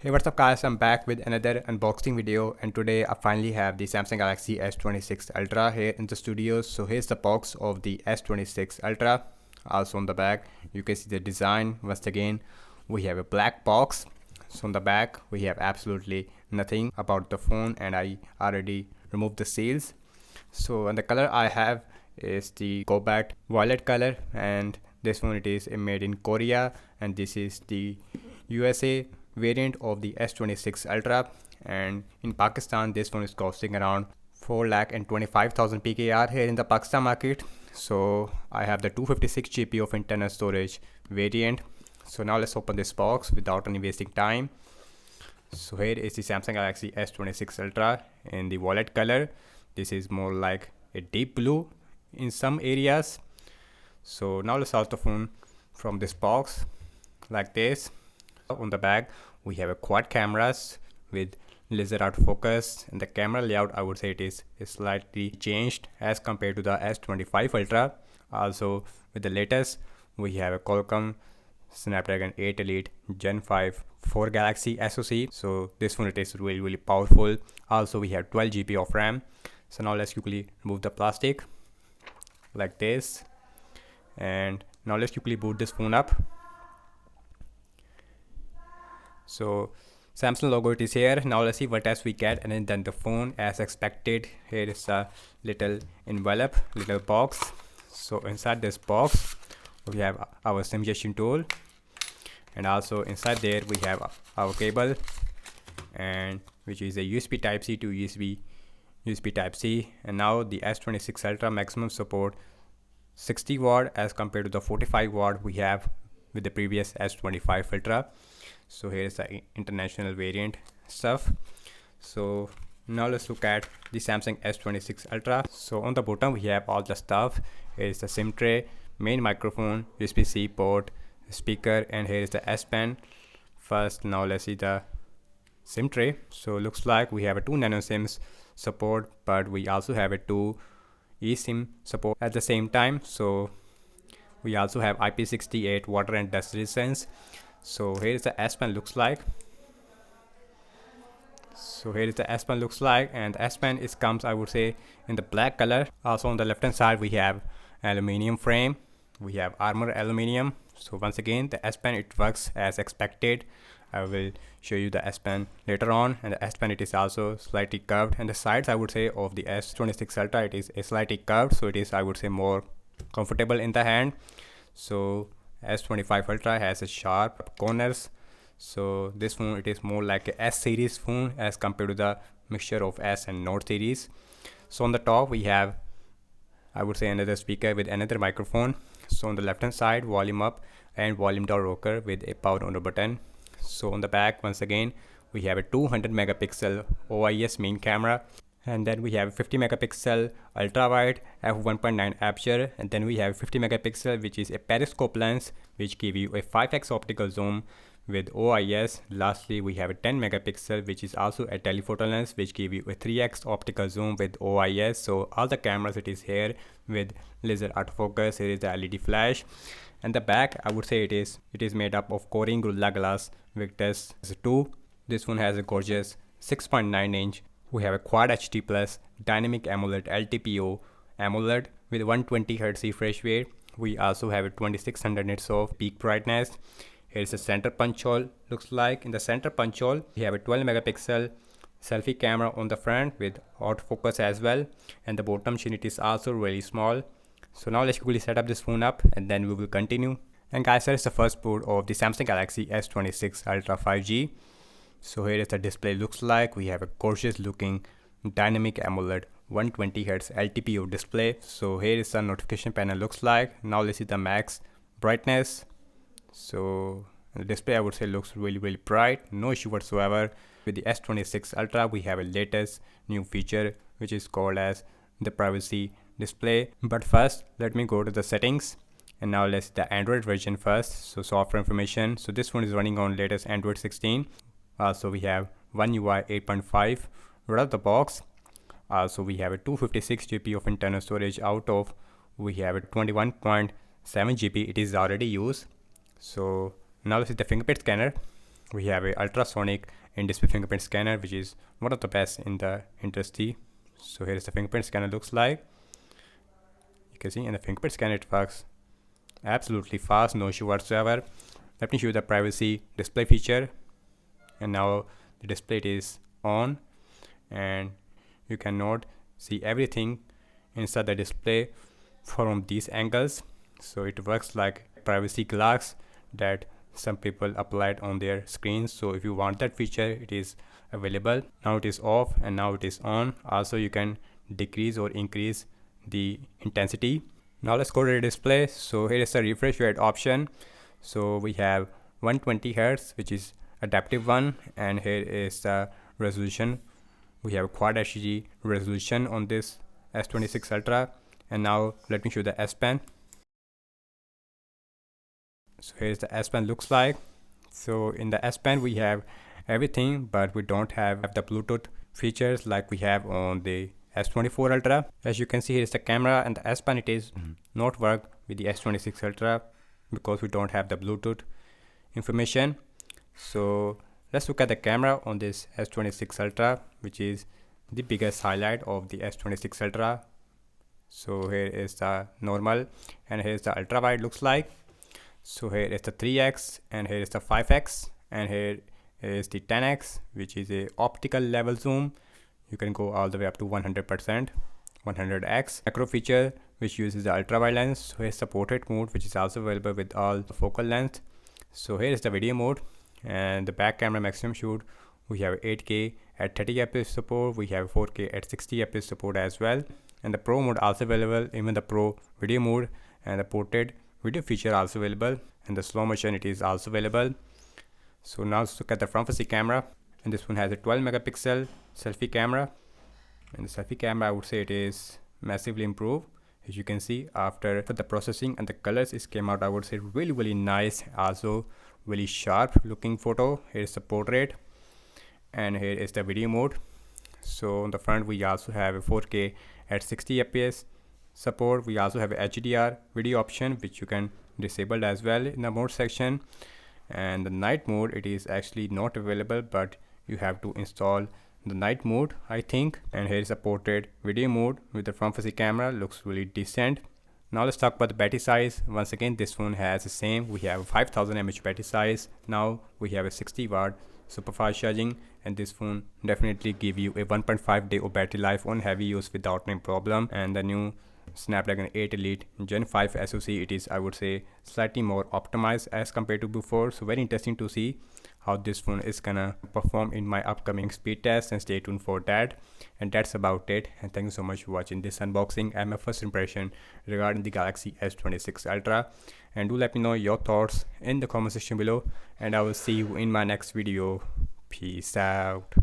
Hey, what's up guys, I'm back with another unboxing video, and today I finally have the Samsung Galaxy S26 Ultra here in the studio. So here's the box of the S26 Ultra. Also on the back you can see the design. Once again we have a black box. So on the back we have absolutely nothing about the phone, and I already removed the seals. So and the color I have is the cobalt violet color, and this one it is made in Korea, and this is the USA variant of the S26 Ultra, and in Pakistan this one is costing around 4,25,000 PKR here in the Pakistan market. So I have the 256 GB of internal storage variant. So now let's open this box without any wasting time. So here is the Samsung Galaxy S26 Ultra in the violet color. This is more like a deep blue in some areas. So now let's out the phone from this box like this. On the back we have a quad cameras with laser autofocus, and the camera layout I would say it is slightly changed as compared to the S25 Ultra. Also with the latest we have a Qualcomm Snapdragon 8 Elite Gen 5 4 Galaxy SoC. So this one it is really powerful. Also we have 12 GB of RAM. So now let's quickly remove the plastic like this, and now let's quickly boot this phone up. So Samsung logo it is here. Now let's see what else we get, and then the phone as expected. Here is a little envelope, little box. So inside this box we have our SIM injection tool, and also inside there we have our cable, and which is a USB type C to USB type C. And now the S26 Ultra maximum support 60 watt as compared to the 45 watt we have with the previous S25 Ultra. So here is the international variant stuff. So now let's look at the Samsung S26 Ultra. So on the bottom we have all the stuff. Here is the SIM tray, main microphone, USB-C port, speaker, and here is the S Pen. First, now let's see the SIM tray. So looks like we have a 2 nano SIMs support, but we also have a 2 eSIM support at the same time. So we also have IP68 water and dust resistance. So here is the S Pen looks like. So here is the S Pen looks like, and the S Pen is comes I would say in the black color. Also on the left hand side we have aluminium frame. We have armor aluminium. So once again the S Pen it works as expected. I will show you the S Pen later on, and the S Pen it is also slightly curved, and the sides I would say of the S26 Ultra it is slightly curved, so it is I would say more comfortable in the hand. So S25 Ultra has a sharp corners. So this phone it is more like a S series phone as compared to the mixture of S and Note series. So on the top we have I would say another speaker with another microphone. So on the left hand side volume up and volume down rocker with a power on button. So on the back once again we have a 200 megapixel OIS main camera, and then we have 50 megapixel ultra wide f1.9 aperture, and then we have 50 megapixel which is a periscope lens which give you a 5x optical zoom with OIS. Lastly we have a 10 megapixel which is also a telephoto lens which give you a 3x optical zoom with OIS. So all the cameras it is here with laser autofocus. Here is the LED flash, and the back I would say it is made up of Corning Gorilla Glass Victus 2. This one has a gorgeous 6.9 inch. We have a Quad HD Plus Dynamic AMOLED LTPO AMOLED with 120 Hz refresh rate. We also have a 2600 nits of peak brightness. Here is the center punch hole looks like. In the center punch hole we have a 12 megapixel selfie camera on the front with autofocus as well, and the bottom chin it is also really small. So now let's quickly set up this phone up, and then we will continue. And guys, here is the first boot of the Samsung Galaxy S26 Ultra 5G. So here is the display looks like. We have a gorgeous looking dynamic AMOLED 120 Hz LTPO display. So here is the notification panel looks like. Now let's see the max brightness. So the display I would say looks really bright, no issue whatsoever. With the S26 Ultra we have a latest new feature which is called as the privacy display. But first let me go to the settings, and now let's the Android version first. So software information. So this one is running on latest Android 16. Also we have One UI 8.5 right out of the box. Also we have a 256 GB of internal storage out of we have a 21.7 GB it is already used. So now let's see the fingerprint scanner. We have a ultrasonic in-display fingerprint scanner, which is one of the best in the industry. So here is the fingerprint scanner looks like. You can see in the fingerprint scanner it works absolutely fast, no issue whatsoever. Let me show you the privacy display feature. And now the display is on, and you cannot see everything inside the display from these angles. So it works like privacy glass that some people applied on their screens. So if you want that feature, it is available. Now it is off and now it is on. Also you can decrease or increase the intensity. Now let's go to the display. So here is the refresh rate option. So we have 120 Hz, which is adaptive one, and here is the resolution. We have quad HG resolution on this S26 Ultra. And now let me show you the S Pen. So here's the S Pen looks like. So in the S Pen we have everything, but we don't have the Bluetooth features like we have on the S24 Ultra. As you can see, here is the camera, and the S Pen it is not work with the S26 Ultra because we don't have the Bluetooth information. So let's look at the camera on this S26 Ultra, which is the biggest highlight of the S26 Ultra. So here is the normal, and here is the ultra wide looks like. So here is the 3x, and here is the 5x, and here is the 10x, which is a optical level zoom. You can go all the way up to 100%, 100x. Macro feature which uses the ultra wide lens. So here's the portrait mode, which is also available with all the focal length. So here is the video mode, and the back camera maximum shoot. We have 8K at 30 fps support. We have 4K at 60 fps support as well. And the pro mode also available, even the pro video mode, and the portrait video feature also available, and the slow motion it is also available. So now let's look at the front facing camera, and this one has a 12 megapixel selfie camera, and the selfie camera I would say it is massively improved. As you can see, after the processing and the colors it came out, I would say really nice, also really sharp looking photo. Here is the portrait, and here is the video mode. So on the front we also have a 4K at 60 fps support. We also have a HDR video option, which you can disable as well in the mode section. And the night mode it is actually not available, but you have to install the night mode I think. And here is a portrait video mode with the front facing camera, looks really decent. Now let's talk about the battery size. Once again, this one has the same. We have a 5000 mAh battery size. Now we have a 60 watt super fast charging, and this phone definitely give you a 1.5 day of battery life on heavy use without any problem. And the new Snapdragon 8 Elite Gen 5 SoC, it is I would say slightly more optimized as compared to before. So very interesting to see how this phone is gonna perform in my upcoming speed test, and stay tuned for that. And that's about it, and thank you so much for watching this unboxing and my first impression regarding the Galaxy S26 Ultra. And do let me know your thoughts in the comment section below, and I will see you in my next video. Peace out.